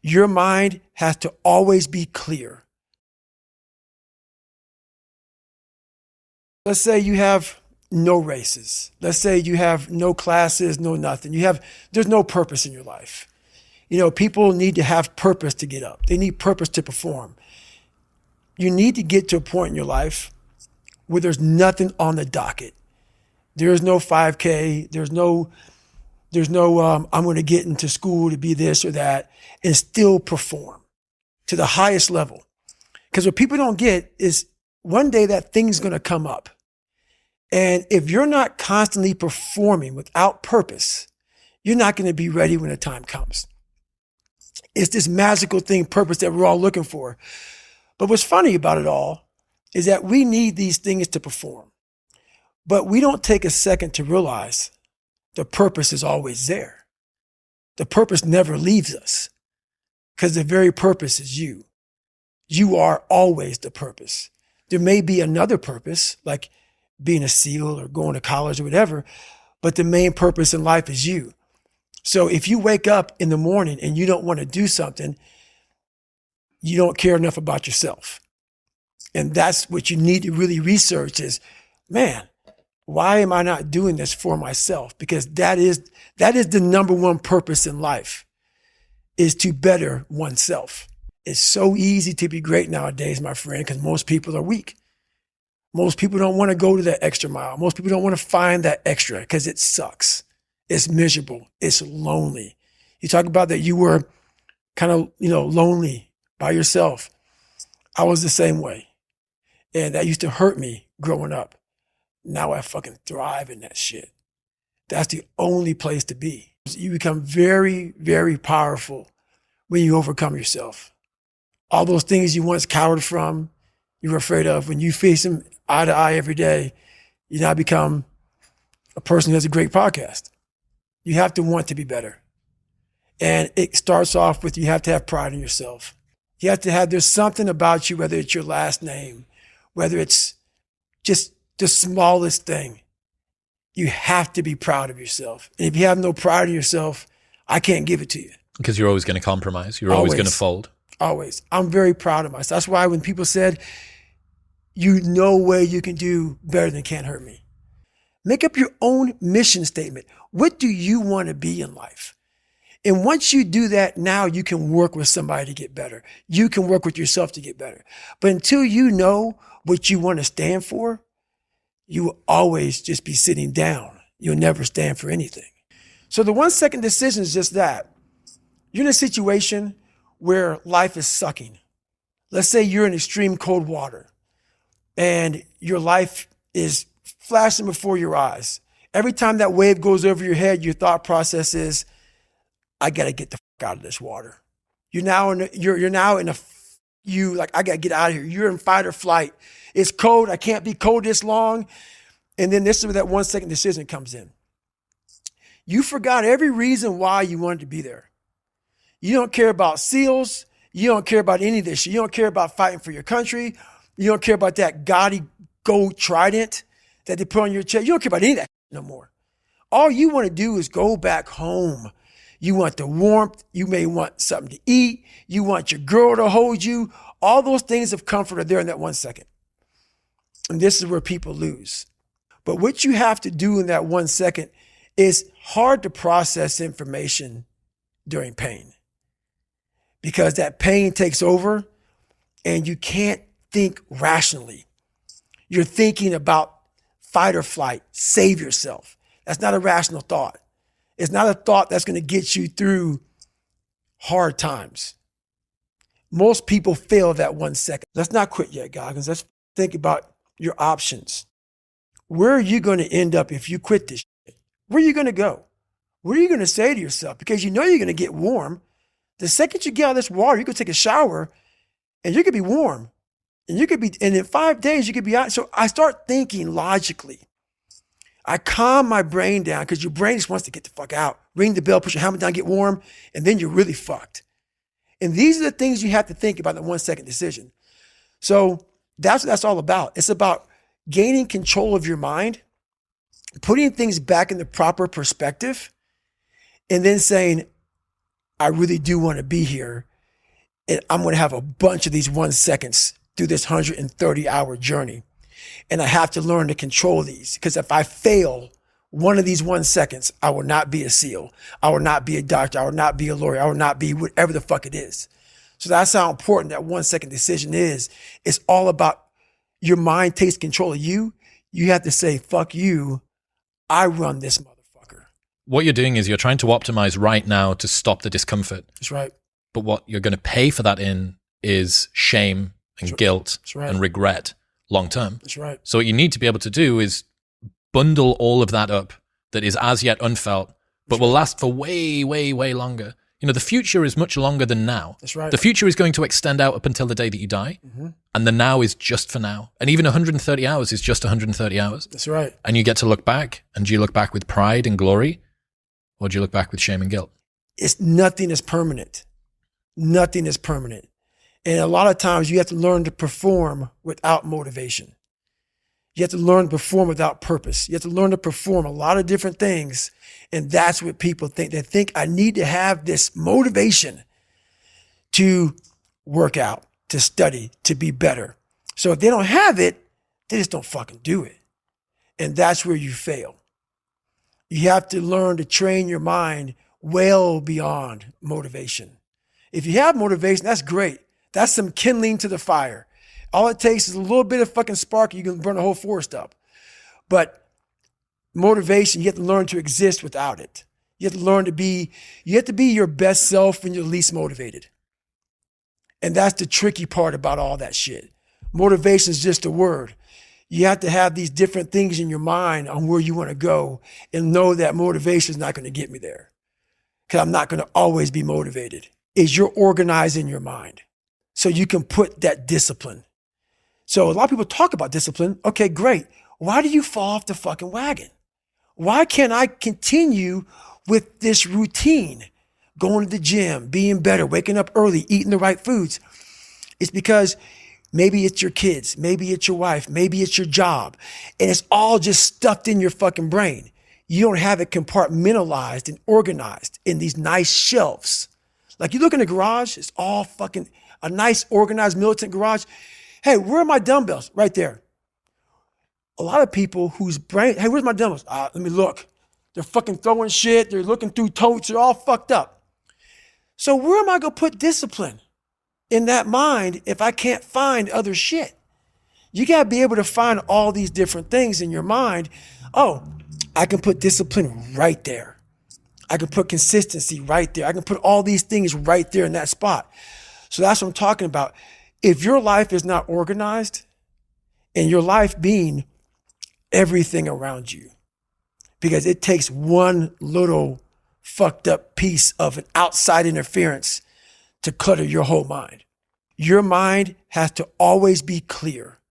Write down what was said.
Your mind has to always be clear. Let's say you have no races. Let's say you have no classes, no nothing. There's no purpose in your life. People need to have purpose to get up. They need purpose to perform. You need to get to a point in your life where there's nothing on the docket. There's no 5K. There's no I'm going to get into school to be this or that and still perform to the highest level. Because what people don't get is one day that thing's going to come up. And if you're not constantly performing without purpose, you're not going to be ready when the time comes. It's this magical thing, purpose, that we're all looking for. But what's funny about it all is that we need these things to perform. But we don't take a second to realize the purpose is always there. The purpose never leaves us because the very purpose is you. You are always the purpose. There may be another purpose, like being a SEAL or going to college or whatever, but the main purpose in life is you. So if you wake up in the morning and you don't want to do something, you don't care enough about yourself. And that's what you need to really research is, man, why am I not doing this for myself? Because that is the number one purpose in life, is to better oneself. It's so easy to be great nowadays, my friend, because most people are weak. Most people don't want to go to that extra mile. Most people don't want to find that extra because it sucks. It's miserable. It's lonely. You talk about that you were kind of, lonely by yourself. I was the same way. And that used to hurt me growing up. Now I fucking thrive in that shit. That's the only place to be. You become very, very powerful when you overcome yourself. All those things you once cowered from, you were afraid of, when you face them eye to eye every day, you now become a person who has a great podcast. You have to want to be better. And it starts off with, you have to have pride in yourself. You have to have, there's something about you, whether it's your last name, whether it's just the smallest thing, you have to be proud of yourself. And if you have no pride in yourself, I can't give it to you. Because you're always going to compromise. You're always going to fold. Always. I'm very proud of myself. That's why when people said, no way you can do better than Can't Hurt Me. Make up your own mission statement. What do you want to be in life? And once you do that, now you can work with somebody to get better. You can work with yourself to get better. But until you know what you want to stand for, you will always just be sitting down. You'll never stand for anything. So the 1 second decision is just that. You're in a situation where life is sucking. Let's say you're in extreme cold water and your life is flashing before your eyes. Every time that wave goes over your head, your thought process is, I got to get the fuck out of this water. I got to get out of here. You're in fight or flight. It's cold. I can't be cold this long. And then this is where that 1 second decision comes in. You forgot every reason why you wanted to be there. You don't care about SEALs. You don't care about any of this shit. You don't care about fighting for your country. You don't care about that gaudy gold trident that they put on your chest. You don't care about any of that no more. All you want to do is go back home. You want the warmth. You may want something to eat. You want your girl to hold you. All those things of comfort are there in that 1 second. And this is where people lose. But what you have to do in that 1 second is hard to process information during pain, because that pain takes over and you can't think rationally. You're thinking about fight or flight, save yourself. That's not a rational thought. It's not a thought that's going to get you through hard times. Most people fail that 1 second. Let's not quit yet, Goggins. Let's think about your options. Where are you going to end up if you quit this shit? Where are you going to go? What are you going to say to yourself? Because you know you're going to get warm. The second you get out of this water, you could take a shower and you could be warm. And in 5 days, you could be out. So I start thinking logically. I calm my brain down because your brain just wants to get the fuck out. Ring the bell, put your helmet down, get warm, and then you're really fucked. And these are the things you have to think about in the 1 second decision. So that's what that's all about. It's about gaining control of your mind, putting things back in the proper perspective, and then saying, I really do want to be here. And I'm going to have a bunch of these 1 seconds through this 130-hour journey. And I have to learn to control these, because if I fail one of these 1 seconds, I will not be a SEAL. I will not be a doctor. I will not be a lawyer. I will not be whatever the fuck it is. So that's how important that 1 second decision is. It's all about your mind takes control of you. You have to say, fuck you. I run this motherfucker. What you're doing is you're trying to optimize right now to stop the discomfort. That's right. But what you're going to pay for that in is shame and guilt and regret long term. That's right. So what you need to be able to do is bundle all of that up that is as yet unfelt, but will last for way, way, way longer. You know, the future is much longer than now. That's right. The future is going to extend out up until the day that you die. Mm-hmm. And the now is just for now. And even 130 hours is just 130 hours. That's right. And you get to look back. And do you look back with pride and glory? Or do you look back with shame and guilt? Nothing is permanent. Nothing is permanent. And a lot of times you have to learn to perform without motivation. You have to learn to perform without purpose. You have to learn to perform a lot of different things. And that's what people think. They think I need to have this motivation to work out, to study, to be better. So if they don't have it, they just don't fucking do it. And that's where you fail. You have to learn to train your mind well beyond motivation. If you have motivation, that's great. That's some kindling to the fire. All it takes is a little bit of fucking spark, you can burn a whole forest up. But motivation, you have to learn to exist without it. You have to learn to be, you have to be your best self when you're least motivated. And that's the tricky part about all that shit. Motivation is just a word. You have to have these different things in your mind on where you want to go and know that motivation is not going to get me there. Because I'm not going to always be motivated. Is you're organizing your mind so you can put that discipline. So a lot of people talk about discipline. Okay, great. Why do you fall off the fucking wagon? Why can't I continue with this routine? Going to the gym, being better, waking up early, eating the right foods. It's because maybe it's your kids, maybe it's your wife, maybe it's your job. And it's all just stuffed in your fucking brain. You don't have it compartmentalized and organized in these nice shelves. Like you look in the garage, it's all fucking a nice organized militant garage. Hey, where are my dumbbells? Right there. A lot of people whose brain, hey, where's my dumbbells? Let me look. They're fucking throwing shit. They're looking through totes. They're all fucked up. So where am I going to put discipline in that mind if I can't find other shit? You got to be able to find all these different things in your mind. Oh, I can put discipline right there. I can put consistency right there. I can put all these things right there in that spot. So that's what I'm talking about. If your life is not organized, and your life being everything around you, because it takes one little fucked up piece of an outside interference to clutter your whole mind. Your mind has to always be clear.